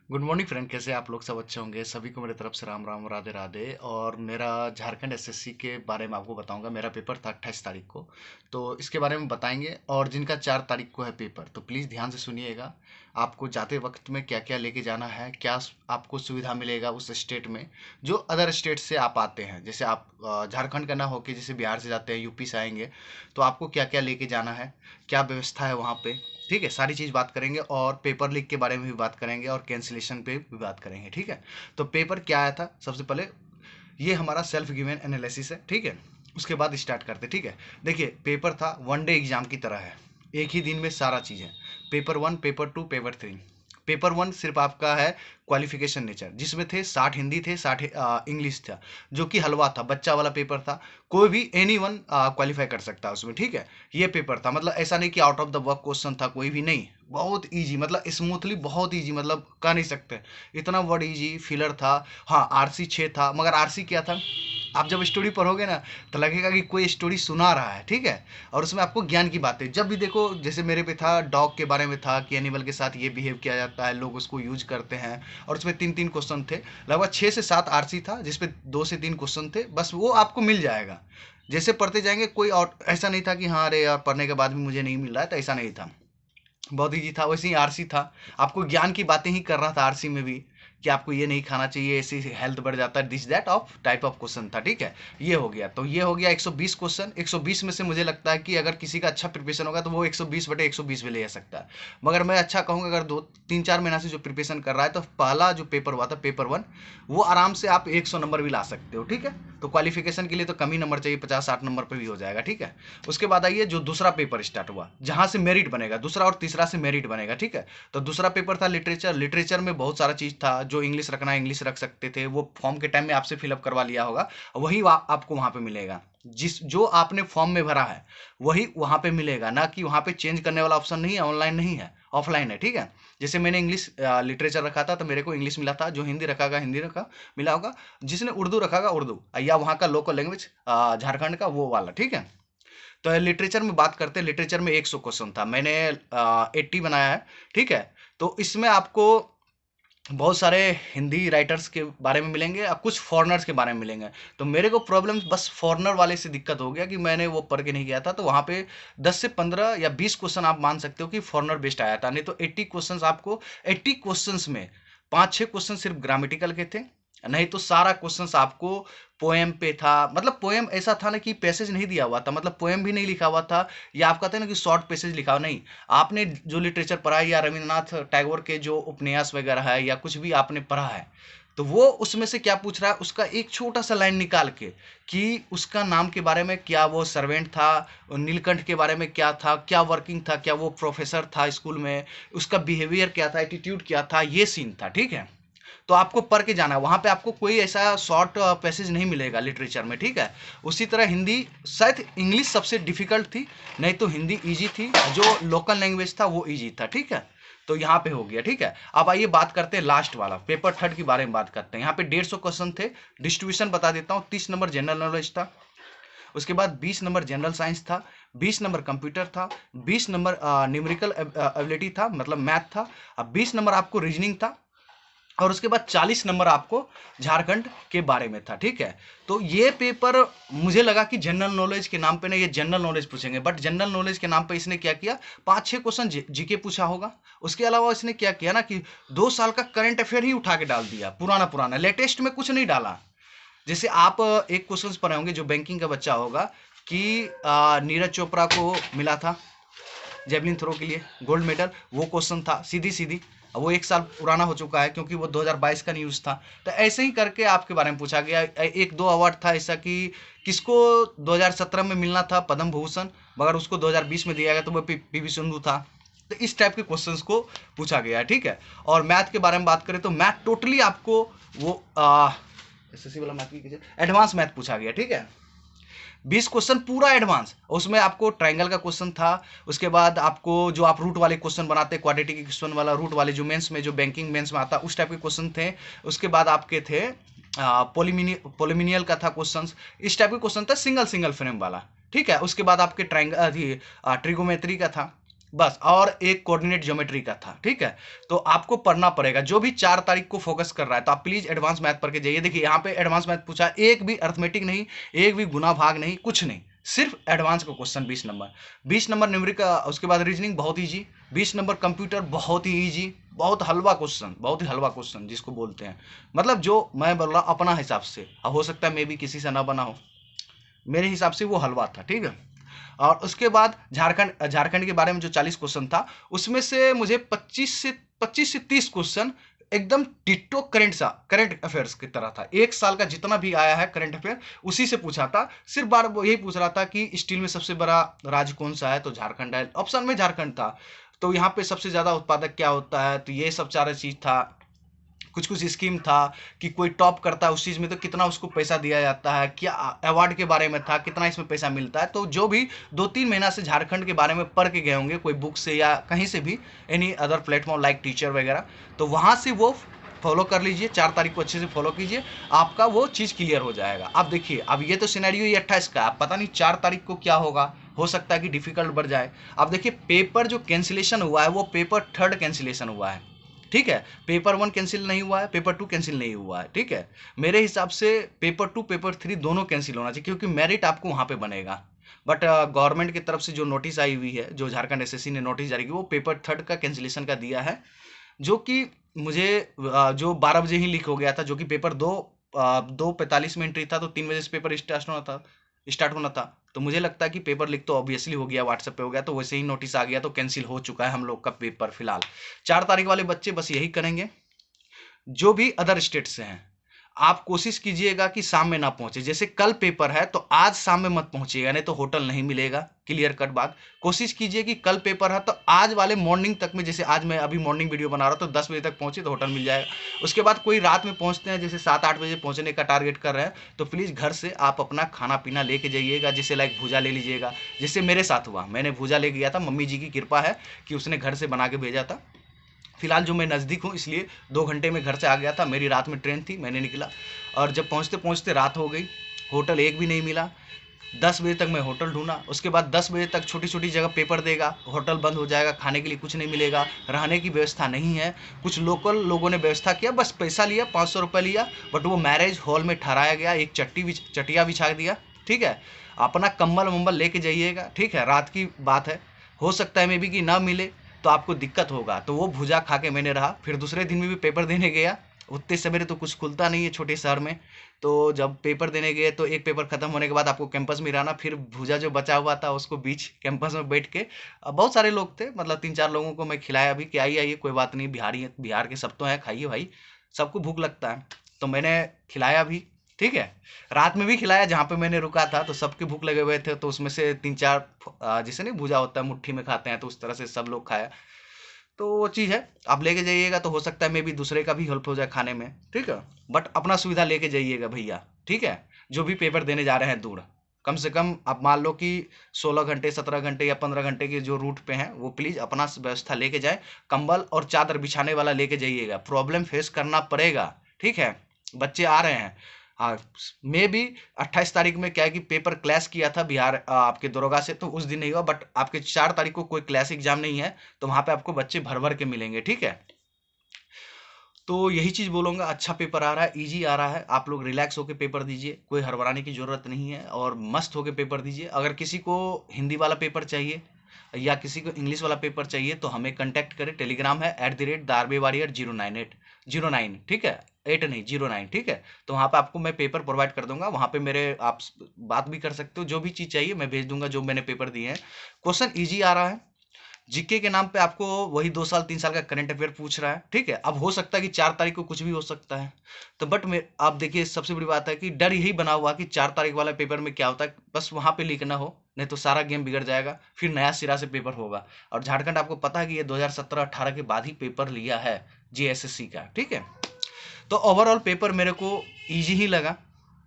Good morning friend, कैसे आप लोग? सब अच्छे होंगे। सभी को मेरे तरफ से राम राम, राधे राधे। और मेरा झारखंड एसएससी के बारे में आपको बताऊंगा। मेरा पेपर था 28 तारीख को, तो इसके बारे में बताएंगे। और जिनका 4 तारीख को है पेपर, तो प्लीज़ ध्यान से सुनिएगा। आपको जाते वक्त में क्या क्या लेके जाना है, क्या आपको सुविधा मिलेगा उस स्टेट में जो अदर स्टेट से आप आते हैं। जैसे आप झारखंड का ना होके जैसे बिहार से जाते हैं, यूपी से आएंगे, तो आपको क्या क्या लेके जाना है, क्या व्यवस्था है वहाँ पे। ठीक है, सारी चीज़ बात करेंगे। और पेपर लीक के बारे में भी बात करेंगे और कैंसिलेशन पे भी बात करेंगे। ठीक है, तो पेपर क्या आया था सबसे पहले, ये हमारा सेल्फ गिवन एनालिसिस है। ठीक है, उसके बाद स्टार्ट करते। ठीक है, देखिए पेपर था वन डे एग्जाम की तरह है, एक ही दिन में सारा चीज़ है। Paper one, paper two, paper three. Paper one सिर्फ आपका है क्वालिफिकेशन नेचर, जिसमें थे 60 हिंदी थे, 60 इंग्लिश था, जो कि हलवा था, बच्चा वाला पेपर था। कोई भी एनी वन क्वालिफाई कर सकता है उसमें। ठीक है, ये पेपर था, मतलब ऐसा नहीं कि out of the work question था, कोई भी नहीं। बहुत इजी, मतलब स्मूथली, बहुत इजी, मतलब कह नहीं सकते इतना वर्ड इजी। फिलर था। हाँ, आरसी 6 था, मगर आरसी क्या था, आप जब स्टोरी पढ़ोगे ना तो लगेगा कि कोई स्टोरी सुना रहा है। ठीक है, और उसमें आपको ज्ञान की बातें जब भी देखो, जैसे मेरे पे था डॉग के बारे में था कि एनिमल के साथ ये बिहेव किया जाता है, लोग उसको यूज करते हैं। और उसमें 3-3 क्वेश्चन थे। लगभग 6 से 7 आरसी था, जिसपे 2 से 3 क्वेश्चन थे, बस वो आपको मिल जाएगा। जैसे पढ़ते जाएंगे, कोई और ऐसा नहीं था कि हाँ अरे यार पढ़ने के बाद भी मुझे नहीं मिल रहा है, तो ऐसा नहीं था। बहुत ईजी था। वैसे ही आरसी था, आपको ज्ञान की बातें ही कर रहा था आरसी में भी, कि आपको ये नहीं खाना चाहिए, ऐसे हेल्थ बढ़ जाता है, this that of type of question था। ठीक है, ये हो गया। तो ये हो गया 120 क्वेश्चन। 120 में से मुझे लगता है कि अगर किसी का अच्छा प्रिपरेशन होगा तो वो 120/120 भी ले जा सकता है। मगर मैं अच्छा कहूँगा, अगर 2-3-4 महीना से जो प्रिपरेशन कर रहा है, तो पहला जो पेपर हुआ था पेपर वन, वो आराम से आप 100 नंबर भी ला सकते हो। ठीक है, तो क्वालिफिकेशन के लिए तो कम ही नंबर चाहिए, 50-60 नंबर पर भी हो जाएगा। ठीक है, उसके बाद आइए जो दूसरा पेपर स्टार्ट हुआ, जहां से मेरिट बनेगा, दूसरा और तीसरा से मेरिट बनेगा। ठीक है, तो दूसरा पेपर था लिटरेचर। लिटरेचर में बहुत सारा चीज था, जो इंग्लिश रखना है इंग्लिश रख सकते थे, वो फॉर्म के टाइम में आपसे फिलअप करवा लिया होगा, वही आपको वहां पे मिलेगा। जिस जो आपने फॉर्म में भरा है वही वहां पे मिलेगा, ना कि वहां पे चेंज करने वाला ऑप्शन नहीं है, ऑनलाइन नहीं है, ऑफलाइन है। ठीक है, जैसे मैंने इंग्लिश लिटरेचर रखा था तो मेरे को इंग्लिश मिला था, जो हिंदी रखागा हिंदी रखा मिला होगा, जिसने उर्दू रखागा उर्दू, या वहाँ का लोकल लैंग्वेज झारखंड का वो वाला। ठीक है, तो लिटरेचर में बात करते हैं। लिटरेचर में 100 क्वेश्चन था, मैंने 80 बनाया है। ठीक है, तो इसमें आपको बहुत सारे हिंदी राइटर्स के बारे में मिलेंगे और कुछ फॉरेनर्स के बारे में मिलेंगे। तो मेरे को प्रॉब्लम बस फॉरेनर वाले से दिक्कत हो गया कि मैंने वो पढ़ के नहीं गया था, तो वहाँ पे 10 से 15 या 20 क्वेश्चन आप मान सकते हो कि फॉरेनर बेस्ड आया था। नहीं तो 80 क्वेश्चंस आपको, 80 क्वेश्चंस में 5-6 क्वेश्चन सिर्फ ग्रामेटिकल के थे, नहीं तो सारा क्वेश्चंस आपको पोएम पे था। मतलब पोएम ऐसा था ना कि पैसेज नहीं दिया हुआ था, मतलब पोएम भी नहीं लिखा हुआ था, या आप कहते हैं ना कि शॉर्ट पैसेज लिखा हुआ नहीं। आपने जो लिटरेचर पढ़ा है, या रविंद्रनाथ टैगोर के जो उपन्यास वगैरह है, या कुछ भी आपने पढ़ा है, तो वो उसमें से क्या पूछ रहा है, उसका एक छोटा सा लाइन निकाल के, कि उसका नाम के बारे में, क्या वो सर्वेंट था, नीलकंठ के बारे में क्या था, क्या वर्किंग था, क्या वो प्रोफेसर था स्कूल में, उसका बिहेवियर क्या था, एटीट्यूड क्या था, ये सीन था। ठीक है, तो आपको पढ़ के जाना है वहां पे, आपको कोई ऐसा शॉर्ट पैसेज नहीं मिलेगा लिटरेचर में। ठीक है, उसी तरह हिंदी, शायद इंग्लिश सबसे डिफिकल्ट थी, नहीं तो हिंदी इजी थी, जो लोकल लैंग्वेज था वो इजी था। ठीक है, तो यहाँ पे हो गया। ठीक है, अब आइए बात करते हैं लास्ट वाला पेपर थर्ड के बारे में बात करते हैं। यहाँ पे 150 क्वेश्चन थे। डिस्ट्रीब्यूशन बता देता हूँ, 30 नंबर जनरल नॉलेज था, उसके बाद 20 नंबर जनरल साइंस था, 20 नंबर कंप्यूटर था, 20 नंबर न्यूमेरिकल एबिलिटी था, मतलब मैथ था, अब 20 नंबर आपको रीजनिंग था, और उसके बाद 40 नंबर आपको झारखंड के बारे में था। ठीक है, तो ये पेपर मुझे लगा कि जनरल नॉलेज के नाम पे ना ये जनरल नॉलेज पूछेंगे, बट जनरल नॉलेज के नाम पे इसने क्या किया, 5-6 क्वेश्चन जीके पूछा होगा। उसके अलावा इसने क्या किया ना कि 2 साल का करंट अफेयर ही उठा के डाल दिया, पुराना पुराना, लेटेस्ट में कुछ नहीं डाला। जैसे आप एक क्वेश्चन पढ़े होंगे, जो बैंकिंग का बच्चा होगा, कि नीरज चोपड़ा को मिला था जेवलिन थ्रो के लिए गोल्ड मेडल, वो क्वेश्चन था सीधी सीधी। वो 1 साल पुराना हो चुका है, क्योंकि वो 2022 का न्यूज़ था। तो ऐसे ही करके आपके बारे में पूछा गया। एक दो अवार्ड था ऐसा कि किसको 2017 में मिलना था पद्म भूषण, मगर उसको 2020 में दिया गया, तो वो पीवी सिंधु था। तो इस टाइप के क्वेश्चंस को पूछा गया है। ठीक है, और मैथ के बारे में बात करें तो मैथ टोटली आपको वो एसएससी वाला मैथ की एडवांस मैथ पूछा गया। ठीक है, 20 क्वेश्चन पूरा एडवांस, उसमें आपको ट्रायंगल का क्वेश्चन था। उसके बाद आपको जो आप रूट वाले क्वेश्चन बनाते हैं, क्वाड्रेटिक इक्वेशन वाला रूट वाले, जो मेंस में, जो बैंकिंग मेंस में आता, उस टाइप के क्वेश्चन थे। उसके बाद आपके थे पोलिमिनियल का था क्वेश्चन, इस टाइप के क्वेश्चन था, सिंगल सिंगल फ्रेम वाला। ठीक है, उसके बाद आपके ट्रायंगल ट्रिगोमेट्री का था, बस, और एक कोऑर्डिनेट ज्योमेट्री का था, ठीक है। तो आपको पढ़ना पड़ेगा, जो भी 4 तारीख को फोकस कर रहा है तो आप प्लीज एडवांस मैथ पढ़ के जाइए। देखिए यहाँ पे एडवांस मैथ पूछा, एक भी अर्थमेटिक नहीं, एक भी गुना भाग नहीं, कुछ नहीं, सिर्फ एडवांस का क्वेश्चन 20 नंबर। 20 नंबर न्यूमेरिक का, उसके बाद रीजनिंग बहुत ईजी, 20 नंबर कंप्यूटर बहुत ही ईजी, बहुत हलवा क्वेश्चन, बहुत ही हलवा क्वेश्चन जिसको बोलते हैं। मतलब जो मैं बोल रहा अपना हिसाब से, अब हो सकता है मे भी किसी से ना बना हो, मेरे हिसाब से वो हलवा था, ठीक है। और उसके बाद झारखंड, झारखंड के बारे में जो 40 क्वेश्चन था, उसमें से मुझे 25 से 30 क्वेश्चन एकदम डिट्टो करंट अफेयर्स की तरह था। एक साल का जितना भी आया है करंट अफेयर उसी से पूछा था। सिर्फ बार वो यही पूछ रहा था कि स्टील में सबसे बड़ा राज्य कौन सा है, तो झारखंड है, ऑप्शन में झारखंड था। तो यहाँ पे सबसे ज्यादा उत्पादक क्या होता है, तो ये सब सारा चीज था। कुछ कुछ स्कीम था कि कोई टॉप करता है उस चीज में तो कितना उसको पैसा दिया जाता है, क्या अवार्ड के बारे में था, कितना इसमें पैसा मिलता है। तो जो भी 2-3 महीना से झारखंड के बारे में पढ़ के गए होंगे कोई बुक से या कहीं से भी, any other platform like teacher वगैरह, तो वहां से वो फॉलो कर लीजिए। 4 तारीख को अच्छे से फॉलो कीजिए, आपका वो चीज क्लियर हो जाएगा। अब देखिए, अब ये तो सिनेरियो ये 28 का, अब पता नहीं 4 तारीख को क्या होगा, हो सकता है कि डिफिकल्ट बढ़ जाए। अब देखिए, पेपर जो कैंसिलेशन हुआ है वो पेपर थर्ड कैंसिलेशन हुआ है, ठीक है। पेपर 1 कैंसिल नहीं हुआ है, पेपर 2 कैंसिल नहीं हुआ है, ठीक है। मेरे हिसाब से पेपर 2 पेपर 3 दोनों कैंसिल होना चाहिए, क्योंकि मेरिट आपको वहां पे बनेगा। बट गवर्नमेंट की तरफ से जो नोटिस आई हुई है, जो झारखंड एसएससी ने नोटिस जारी की, वो पेपर थर्ड का कैंसिलेशन का दिया है। जो कि मुझे जो 12 बजे ही लीक हो गया था, जो कि पेपर 2:45 में एंट्री था, तो 3 बजे से पेपर स्टार्ट होना था। तो मुझे लगता है कि पेपर लीक तो ऑब्वियसली हो गया, व्हाट्सएप पे हो गया, तो वैसे ही नोटिस आ गया, तो कैंसिल हो चुका है हम लोग का पेपर फिलहाल। 4 तारीख वाले बच्चे बस यही करेंगे, जो भी अदर स्टेट से हैं, आप कोशिश कीजिएगा कि शाम में ना पहुंचे। जैसे कल पेपर है तो आज शाम में मत पहुंचिएगा, नहीं तो होटल नहीं मिलेगा, क्लियर कट बात। कोशिश कीजिए कि कल पेपर है तो आज वाले मॉर्निंग तक में, जैसे आज मैं अभी मॉर्निंग वीडियो बना रहा हूं तो 10 बजे तक पहुंचे तो होटल मिल जाएगा। उसके बाद कोई रात में पहुंचते हैं, जैसे 7-8 बजे पहुंचने का टारगेट कर रहे हैं, तो प्लीज घर से आप अपना खाना पीना लेके जाइएगा, जैसे लाइक भूजा ले लीजिएगा। जैसे मेरे साथ हुआ, मैंने भूजा ले गया था, मम्मी जी की कृपा है कि उसने घर से बना के भेजा था। फिलहाल जो मैं नज़दीक हूँ इसलिए 2 घंटे में घर से आ गया था। मेरी रात में ट्रेन थी, मैंने निकला, और जब पहुँचते पहुँचते रात हो गई, होटल एक भी नहीं मिला। 10 बजे तक मैं होटल ढूंढा, उसके बाद 10 बजे तक छोटी छोटी जगह पेपर देगा, होटल बंद हो जाएगा, खाने के लिए कुछ नहीं मिलेगा, रहने की व्यवस्था नहीं है। कुछ लोकल लोगों ने व्यवस्था किया, बस पैसा लिया, 500 रुपये लिया, बट वो मैरिज हॉल में ठहराया गया, एक चटिया बिछा दिया, ठीक है। अपना कंबल वम्बल लेके जाइएगा, ठीक है, रात की बात है, हो सकता है मे बी कि ना मिले तो आपको दिक्कत होगा। तो वो भुजा खा के मैंने रहा। फिर दूसरे दिन में भी पेपर देने गया, उतने सवेरे तो कुछ खुलता नहीं है छोटे शहर में। तो जब पेपर देने गए तो एक पेपर खत्म होने के बाद आपको कैंपस में रहना, फिर भुजा जो बचा हुआ था उसको बीच कैंपस में बैठ के, बहुत सारे लोग थे, मतलब 3-4 लोगों को मैं खिलाया भी कि आइए आइए कोई बात नहीं, बिहारी है, बिहार के सब तो हैं, खाइए भाई, सबको भूख लगता है। तो मैंने खिलाया भी, ठीक है। रात में भी खिलाया, जहाँ पे मैंने रुका था तो सबके भूख लगे हुए थे, तो उसमें से 3-4 जिसे नहीं भुजा होता है मुट्ठी में खाते हैं, तो उस तरह से सब लोग खाया। तो वो चीज़ है, आप लेके जाइएगा तो हो सकता है मे भी दूसरे का भी हेल्प हो जाए खाने में, ठीक है। बट अपना सुविधा लेके जाइएगा भैया, ठीक है। जो भी पेपर देने जा रहे हैं दूर, कम से कम आप मान लो कि 16 घंटे 17 घंटे या 15 घंटे के जो रूट पे हैं, वो प्लीज़ अपना व्यवस्था लेके जाए। कंबल और चादर बिछाने वाला लेके जाइएगा, प्रॉब्लम फेस करना पड़ेगा, ठीक है। बच्चे आ रहे हैं, हाँ। मे भी 28 तारीख में क्या है कि पेपर क्लैश किया था बिहार आपके दरोगा से, तो उस दिन नहीं हुआ, बट आपके 4 तारीख को कोई क्लैश एग्जाम नहीं है, तो वहां पे आपको बच्चे भर भर के मिलेंगे, ठीक है। तो यही चीज बोलूंगा, अच्छा पेपर आ रहा है, इजी आ रहा है, आप लोग रिलैक्स होकर पेपर दीजिए, कोई हड़बड़ाने की जरूरत नहीं है, और मस्त होकर पेपर दीजिए। अगर किसी को हिंदी वाला पेपर चाहिए या किसी को इंग्लिश वाला पेपर चाहिए तो हमें कांटेक्ट करें, टेलीग्राम है @darbewarrior09809, ठीक है, 8 नहीं 09, ठीक है। तो वहाँ पे आपको मैं पेपर प्रोवाइड कर दूंगा, वहाँ पे मेरे आप बात भी कर सकते हो, जो भी चीज़ चाहिए मैं भेज दूंगा, जो मैंने पेपर दिए हैं। क्वेश्चन ईजी आ रहा है, जीके के नाम पे आपको वही 2 साल 3 साल का करंट अफेयर पूछ रहा है, ठीक है। अब हो सकता है कि 4 तारीख को कुछ भी हो सकता है, तो बट में आप देखिए, सबसे बड़ी बात है कि डर यही बना हुआ कि 4 तारीख वाला पेपर में क्या होता है, बस वहां पे लीक ना हो, नहीं तो सारा गेम बिगड़ जाएगा, फिर नया सिरा से पेपर होगा। और झारखंड आपको पता है कि ये 2017-18 के बाद ही पेपर लिया है जीएसएससी का, ठीक है। तो ओवरऑल पेपर मेरे को इजी ही लगा,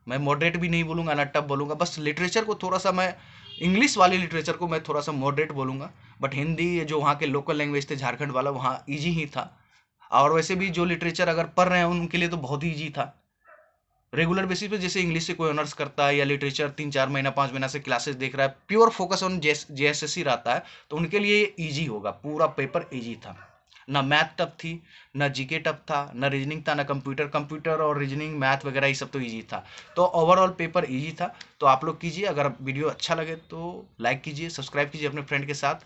मैं मॉडरेट भी नहीं बोलूँगा ना टफ बोलूँगा, बस लिटरेचर को थोड़ा सा मैं, इंग्लिश वाली लिटरेचर को मैं थोड़ा सा मॉडरेट बोलूँगा, बट हिंदी जो वहाँ के लोकल लैंग्वेज थे झारखंड वाला, वहाँ ईजी ही था। और वैसे भी जो लिटरेचर अगर पढ़ रहे हैं उनके लिए तो बहुत ही ईजी था। रेगुलर बेसिस पे, जैसे इंग्लिश से कोई ऑनर्स करता है या लिटरेचर 3-4 महीना 5 महीना से क्लासेस देख रहा है, प्योर फोकस ऑन जेएसएससी रहता है, तो उनके लिए ये ईजी होगा। पूरा पेपर ईजी था, ना मैथ टफ थी, ना जीके टफ था, ना रीजनिंग था, ना कंप्यूटर। कंप्यूटर और रीजनिंग मैथ वगैरह ये सब तो ईजी था। तो ओवरऑल पेपर ईजी था। तो आप लोग कीजिए, अगर वीडियो अच्छा लगे तो लाइक कीजिए, सब्सक्राइब कीजिए अपने फ्रेंड के साथ,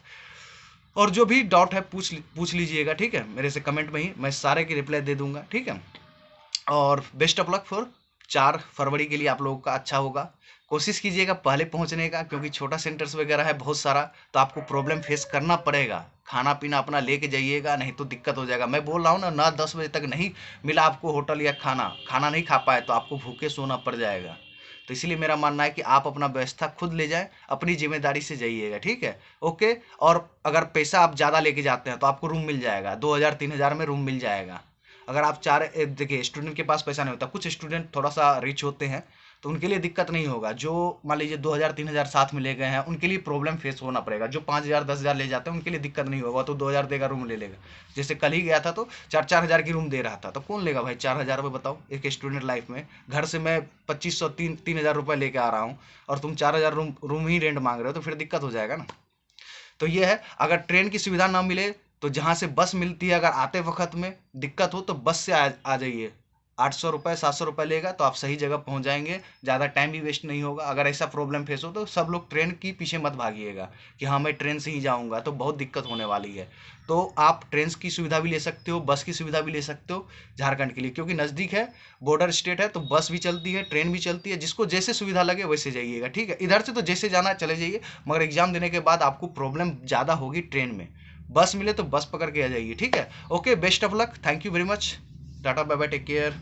और जो भी डाउट है पूछ लीजिएगा, ठीक है, मेरे से कमेंट में ही मैं सारे की रिप्लाई दे दूंगा, ठीक है। और बेस्ट ऑफ लक फॉर 4 फरवरी के लिए, आप लोगों का अच्छा होगा। कोशिश कीजिएगा पहले पहुंचने का, क्योंकि छोटा सेंटर्स वगैरह है बहुत सारा, तो आपको प्रॉब्लम फेस करना पड़ेगा। खाना पीना अपना लेके जाइएगा, नहीं तो दिक्कत हो जाएगा। मैं बोल रहा हूँ ना, 9-10 बजे तक नहीं मिला आपको होटल या खाना खाना नहीं खा पाए तो आपको भूखे सोना पड़ जाएगा। तो इसलिए मेरा मानना है कि आप अपना व्यवस्था खुद ले जाएं, अपनी जिम्मेदारी से जाइएगा, ठीक है। ओके। और अगर पैसा आप ज़्यादा लेके जाते हैं तो आपको रूम मिल जाएगा, 2000-3000 में रूम मिल जाएगा। अगर आप देखिए, स्टूडेंट के पास पैसा नहीं होता, कुछ स्टूडेंट थोड़ा सा रिच होते हैं, तो उनके लिए दिक्कत नहीं होगा। जो मान लीजिए 2000-3000 साथ में ले गए हैं, उनके लिए प्रॉब्लम फेस होना पड़ेगा। जो 5000-10,000 ले जाते हैं उनके लिए दिक्कत नहीं होगा, तो 2000 देगा, रूम ले लेगा। जैसे कल ही गया था तो 4-4 हज़ार की रूम दे रहा था, तो कौन लेगा भाई 4 हज़ार रुपये, बताओ। एक स्टूडेंट लाइफ में घर से मैं 2500 3 हज़ार रुपये लेके आ रहा हूँ, और तुम 4 हज़ार रूम रूम ही रेंट मांग रहे हो, तो फिर दिक्कत हो जाएगा ना। तो ये है, अगर ट्रेन की सुविधा ना मिले तो जहाँ से बस मिलती है, अगर आते वक्त में दिक्कत हो तो बस से आ जाइए। 800 रुपये 700 रुपये लेगा, तो आप सही जगह पहुँच जाएंगे, ज़्यादा टाइम भी वेस्ट नहीं होगा। अगर ऐसा प्रॉब्लम फेस हो तो सब लोग ट्रेन की पीछे मत भागिएगा कि हाँ मैं ट्रेन से ही जाऊँगा, तो बहुत दिक्कत होने वाली है। तो आप ट्रेन की सुविधा भी ले सकते हो, बस की सुविधा भी ले सकते हो झारखंड के लिए, क्योंकि नज़दीक है, बॉर्डर स्टेट है, तो बस भी चलती है, ट्रेन भी चलती है। जिसको जैसे सुविधा लगे वैसे जाइएगा, ठीक है। इधर से तो जैसे जाना है चले जाइए, मगर एग्जाम देने के बाद आपको प्रॉब्लम ज़्यादा होगी ट्रेन में। बस मिले तो बस पकड़ के आ जाइए, ठीक है। Okay, best of luck, thank you very much, tata bye bye, take care.